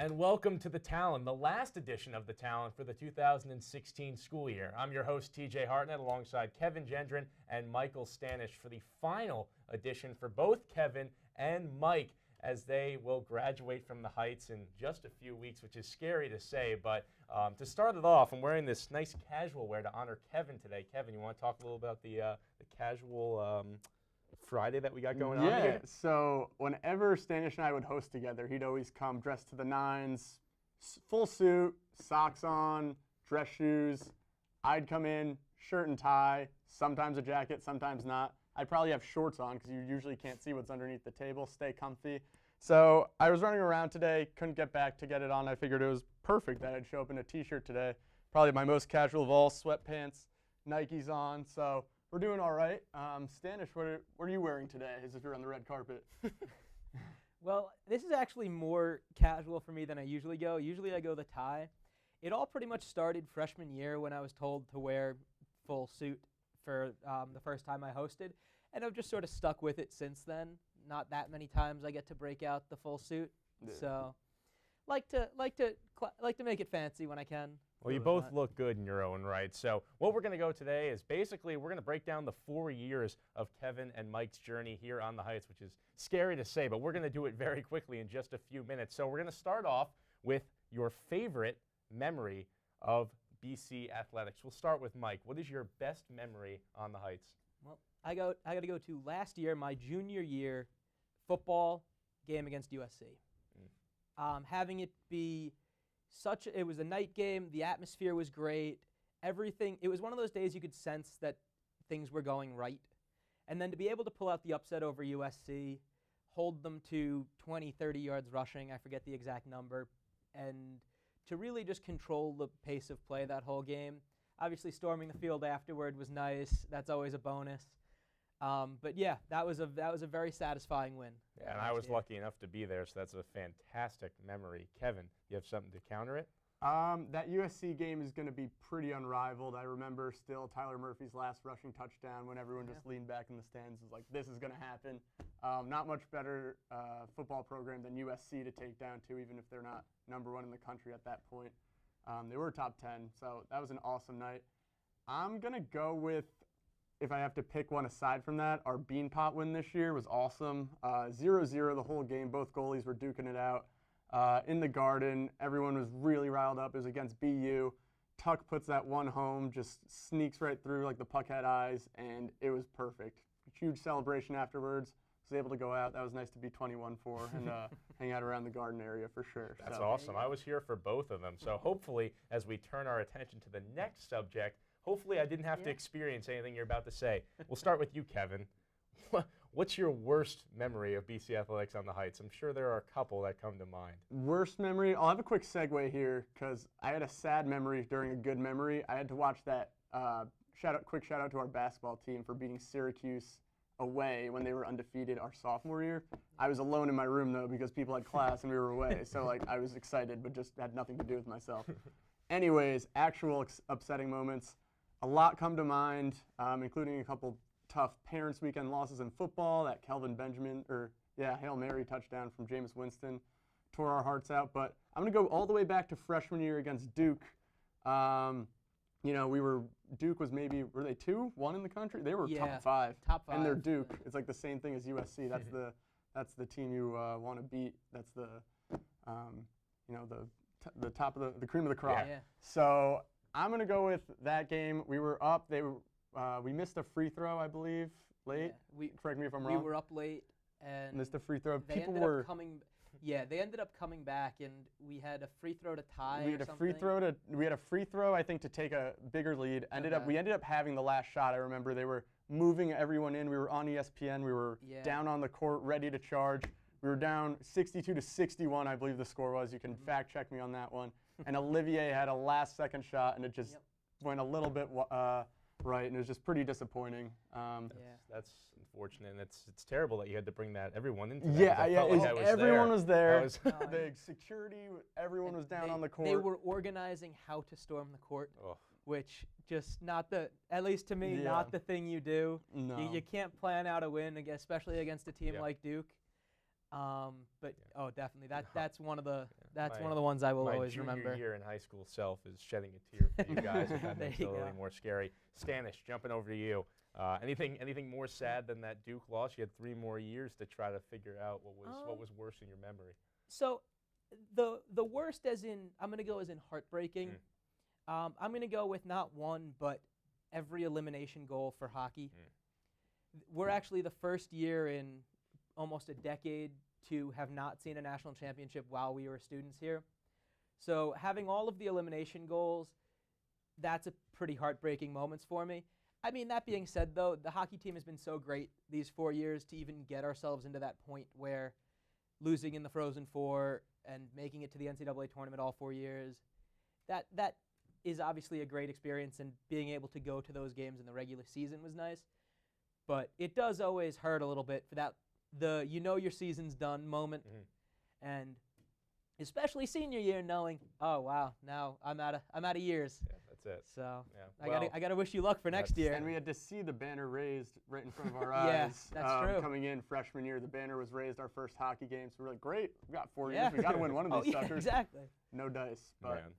and welcome to The Talon, the last edition of The Talon for the 2016 school year. I'm your host, TJ Hartnett, alongside Kevin Gendron and Michael Stannish for the final edition for both Kevin and Mike, as they will graduate from the Heights in just a few weeks, which is scary to say. But to start it off, I'm wearing this nice casual wear to honor Kevin today. Kevin, you want to talk a little about the casual Friday that we got going on here? Yeah, so whenever Stannish and I would host together, he'd always come dressed to the nines, full suit, socks on, dress shoes. I'd come in, shirt and tie, sometimes a jacket, sometimes not. I'd probably have shorts on because you usually can't see what's underneath the table, stay comfy. So I was running around today, couldn't get back to get it on. I figured it was perfect that I'd show up in a t-shirt today. Probably my most casual of all, sweatpants, Nikes on, so we're doing all right. Stannish, what are you wearing today as if you're on the red carpet? Well, this is actually more casual for me than I usually go. Usually I go the tie. It all pretty much started freshman year when I was told to wear full suit for the first time I hosted, and I've just sort of stuck with it since then. Not that many times I get to break out the full suit, so like to make it fancy when I can. Well, you both look good in your own right. So what we're going to go today is basically we're going to break down the 4 years of Kevin and Mike's journey here on the Heights, which is scary to say, but we're going to do it very quickly in just a few minutes. So we're going to start off with your favorite memory of BC athletics. We'll start with Mike. What is your best memory on the Heights? Well, I got to go to last year, my junior year football game against USC. Having it be it was a night game. The atmosphere was great. Everything. It was one of those days you could sense that things were going right. And then to be able to pull out the upset over USC, hold them to 20, 30 yards rushing, I forget the exact number, and to really just control the pace of play that whole game. Obviously, storming the field afterward was nice. That's always a bonus. But yeah, that was a very satisfying win. Yeah, and I was lucky enough to be there, so that's a fantastic memory. Kevin, you have something to counter it? That USC game is going to be pretty unrivaled. I remember still Tyler Murphy's last rushing touchdown when everyone just leaned back in the stands. It was like, this is going to happen. Not much better football program than USC to take down, too, even if they're not #1 in the country at that point. They were top 10, so that was an awesome night. I'm going to go with, if I have to pick one aside from that, our Bean Pot win this year was awesome. 0-0 the whole game. Both goalies were duking it out. In the Garden, everyone was really riled up. It was against BU. Tuck puts that one home, just sneaks right through like the puck had eyes, and it was perfect. Huge celebration afterwards. Was able to go out. That was nice to be 21 for and hang out around the Garden area for sure. That's awesome. I was here for both of them. So hopefully, as we turn our attention to the next subject, hopefully I didn't have to experience anything you're about to say. We'll start with you, Kevin. What's your worst memory of BC athletics on the Heights? I'm sure there are a couple that come to mind. Worst memory? I'll have a quick segue here because I had a sad memory during a good memory. I had to watch that quick shout out to our basketball team for beating Syracuse away when they were undefeated our sophomore year. I was alone in my room though because people had class and we were away. So like I was excited but just had nothing to do with myself. Anyways, actual upsetting moments. A lot come to mind, including a couple tough Parents' Weekend losses in football. That Kelvin Benjamin, Hail Mary touchdown from Jameis Winston tore our hearts out. But I'm going to go all the way back to freshman year against Duke. Duke was maybe, were they 2-1 in the country? They were top 5. Top 5. And they're Duke. It's like the same thing as USC. That's the team you want to beat. That's the top of the cream of the crop. Yeah. So I'm going to go with that game. We were up. We missed a free throw, I believe, late. Yeah, correct me if I'm wrong. We were up late and missed a free throw. They ended up coming back, and we had a free throw to tie. We had a free throw, I think, to take a bigger lead. We ended up having the last shot. I remember they were moving everyone in. We were on ESPN. We were down on the court, ready to charge. We were down 62-61, I believe the score was. You can fact check me on that one. And Olivier had a last-second shot, and it just went a little bit right, and it was just pretty disappointing. That's unfortunate, and it's terrible that you had to bring everyone into that. Everyone was there. The security, everyone was down on the court. They were organizing how to storm the court, which just at least to me, not the thing you do. No. You can't plan out a win, especially against a team like Duke. Definitely. That's one of the That's my- one of the ones I will my always junior remember. year in high school self is shedding a tear for you guys. If that There makes it you a little go. more scary. Stannish, jumping over to you. Anything more sad than that Duke loss? You had 3 more years to try to figure out what was worse in your memory. So, the worst, as in, I'm gonna go as in heartbreaking. I'm gonna go with not one, but every elimination goal for hockey. We're actually the first year in almost a decade to have not seen a national championship while we were students here. So having all of the elimination goals, that's a pretty heartbreaking moments for me. I mean, that being said, though, the hockey team has been so great these 4 years to even get ourselves into that point where losing in the Frozen Four and making it to the NCAA tournament all 4 years, that is obviously a great experience, and being able to go to those games in the regular season was nice. But it does always hurt a little bit for that, your season's done moment, and especially senior year, knowing, oh wow, now I'm out of years. Yeah, that's it. So Yeah. I gotta wish you luck for next year. And we had to see the banner raised right in front of our Yeah, eyes. that's true. Coming in freshman year, the banner was raised our first hockey game. So we're like, great, we got 4 years. We got to win one of these suckers. Exactly. No dice, but Man.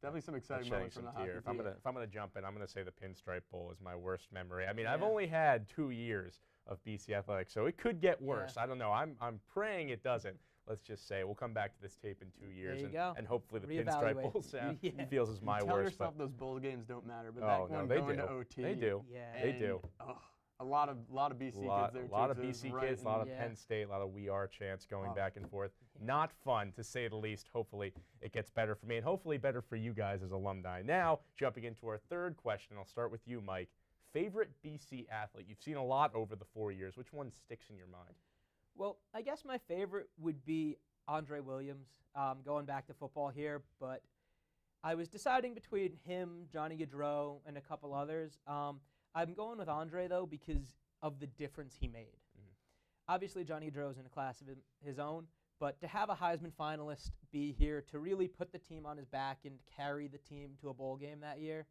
definitely some That's exciting shedding moments from some the hockey tear. team. If I'm gonna jump in, I'm gonna say the Pinstripe Bowl is my worst memory. I mean, I've Yeah. only had 2 years of BC athletics, so it could get worse. Yeah. I don't know. I'm praying it doesn't. Let's just say we'll come back to this tape in 2 years, There you and, go. and hopefully the Pinstripe Reevaluate. Bowl sound Yeah. feels as my Tell worst. yourself But those bowl games don't matter, but oh that no, one they going do. to OT. They do. Yeah. They and, do. A lot of BC kids there too. A lot of so it's BC right kids, a lot of Yeah. Penn State, a lot of We Are chants going Oh. back and forth. Not fun, to say the least. Hopefully it gets better for me, and hopefully better for you guys as alumni. Now, jumping into our third question, I'll start with you, Mike. Favorite BC athlete? You've seen a lot over the 4 years. Which one sticks in your mind? Well, I guess my favorite would be Andre Williams, going back to football here, but I was deciding between him, Johnny Gaudreau, and a couple others. I'm going with Andre, though, because of the difference he made. Obviously, Johnny Gaudreau is in a class of his own, but to have a Heisman finalist be here to really put the team on his back and carry the team to a bowl game that year,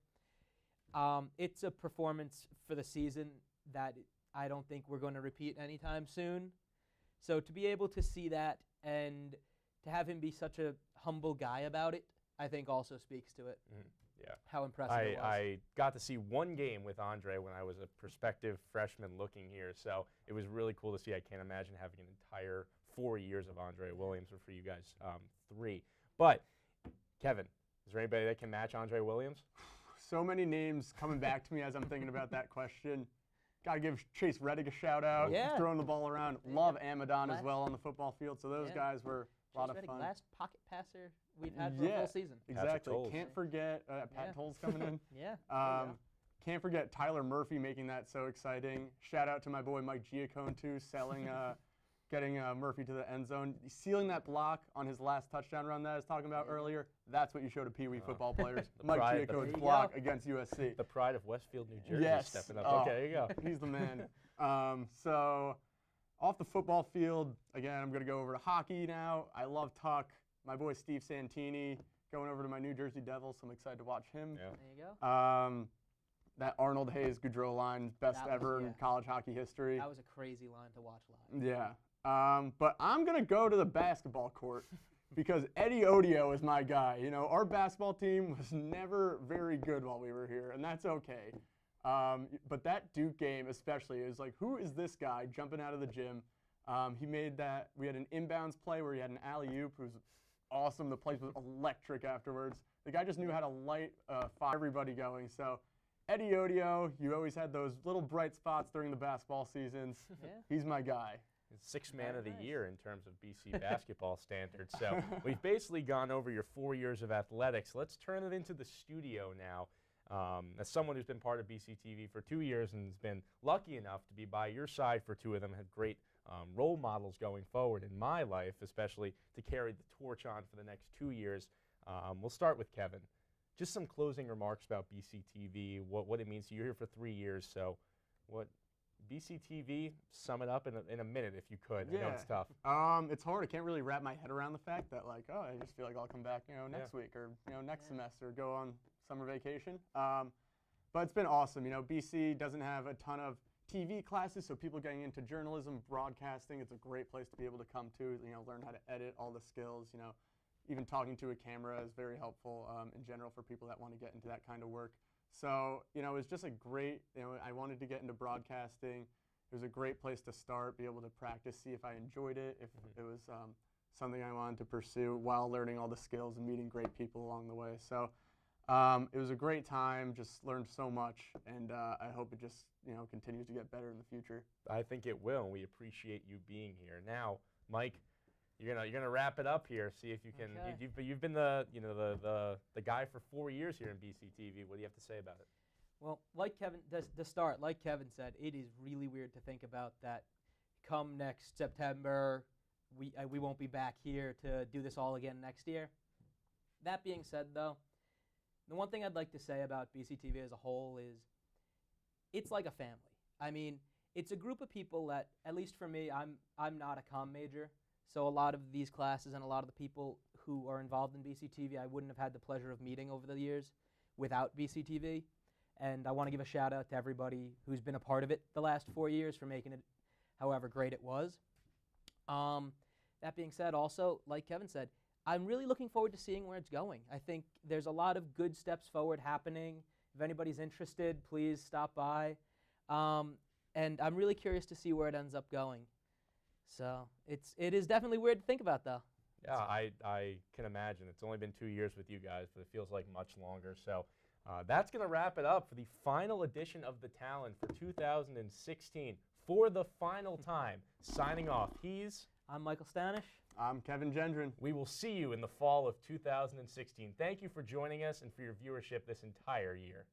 it's a performance for the season that I don't think we're going to repeat anytime soon. So to be able to see that and to have him be such a humble guy about it, I think also speaks to it. Yeah. How impressive it was. I got to see one game with Andre when I was a prospective freshman looking here, so it was really cool to see. I can't imagine having an entire 4 years of Andre Williams, or for you guys, 3. But, Kevin, is there anybody that can match Andre Williams? So many names coming back to me as I'm thinking about that question. Got to give Chase Reddick a shout out. Yeah. Throwing the ball around. Love Amadon as well on the football field. So those Yeah. guys were a lot of Reddick, fun. last pocket passer we've had for a full season. Exactly. Tolles. Can't forget Pat Yeah. Tolles coming in. Yeah. there you go. Can't forget Tyler Murphy making that so exciting. Shout out to my boy Mike Giacone too, getting Murphy to the end zone, sealing that block on his last touchdown run that I was talking about earlier. That's what you show to Pee Wee football players. Mike pride- Giacone's There you block go. against USC. The pride of Westfield, New Jersey, Yes. stepping up. Oh, Okay, there you go. He's the man. So off the football field, again, I'm going to go over to hockey now. I love Tuck. My boy Steve Santini going over to my New Jersey Devils, so I'm excited to watch him. Yeah. There you go. That Arnold Hayes Gaudreau line, best That was- ever in yeah. college hockey history. That was a crazy line to watch live. Yeah. But I'm going to go to the basketball court because Eddie Odio is my guy. You know, our basketball team was never very good while we were here, and that's okay. But that Duke game especially, it was like, who is this guy jumping out of the gym? He made that. We had an inbounds play where he had an alley-oop. It was awesome. The place was electric afterwards. The guy just knew how to light fire everybody going. So Eddie Odio, you always had those little bright spots during the basketball seasons. Yeah. He's my guy. Sixth man of the Nice. year in terms of BC basketball standards. So we've basically gone over your 4 years of athletics. Let's turn it into the studio now. As someone who's been part of BCTV for 2 years and has been lucky enough to be by your side for 2 of them, had great role models going forward in my life, especially to carry the torch on for the next 2 years. We'll start with Kevin. Just some closing remarks about BCTV, what it means to you. You're here for 3 years, so what BCTV, sum it up in a minute if you could. I know it's tough. It's hard. I can't really wrap my head around the fact that, like, oh, I just feel like I'll come back, next week or, next semester, go on summer vacation. But it's been awesome. BC doesn't have a ton of TV classes, so people getting into journalism, broadcasting, it's a great place to be able to come to, learn how to edit, all the skills, even talking to a camera is very helpful in general for people that want to get into that kind of work. So, you know, it was just a great, you know, I wanted to get into broadcasting. It was a great place to start, be able to practice, see if I enjoyed it, if it was something I wanted to pursue while learning all the skills and meeting great people along the way. So it was a great time, just learned so much, and I hope it just, you know, continues to get better in the future. I think it will, and we appreciate you being here. Now, Mike, you're gonna wrap it up here. See if you can. Okay. You've been the guy for 4 years here in BCTV. What do you have to say about it? Well, like Kevin, like Kevin said, it is really weird to think about that. Come next September, we won't be back here to do this all again next year. That being said, though, the one thing I'd like to say about BCTV as a whole is it's like a family. I mean, it's a group of people that, at least for me, I'm not a comm major, so a lot of these classes and a lot of the people who are involved in BCTV, I wouldn't have had the pleasure of meeting over the years without BCTV. And I want to give a shout out to everybody who's been a part of it the last 4 years for making it however great it was. That being said, also, like Kevin said, I'm really looking forward to seeing where it's going. I think there's a lot of good steps forward happening. If anybody's interested, please stop by. And I'm really curious to see where it ends up going. So it is definitely weird to think about, though. Yeah, I can imagine. It's only been 2 years with you guys, but it feels like much longer. So that's going to wrap it up for the final edition of The Talent for 2016. For the final time, signing off, I'm Michael Stannish. I'm Kevin Gendron. We will see you in the fall of 2016. Thank you for joining us and for your viewership this entire year.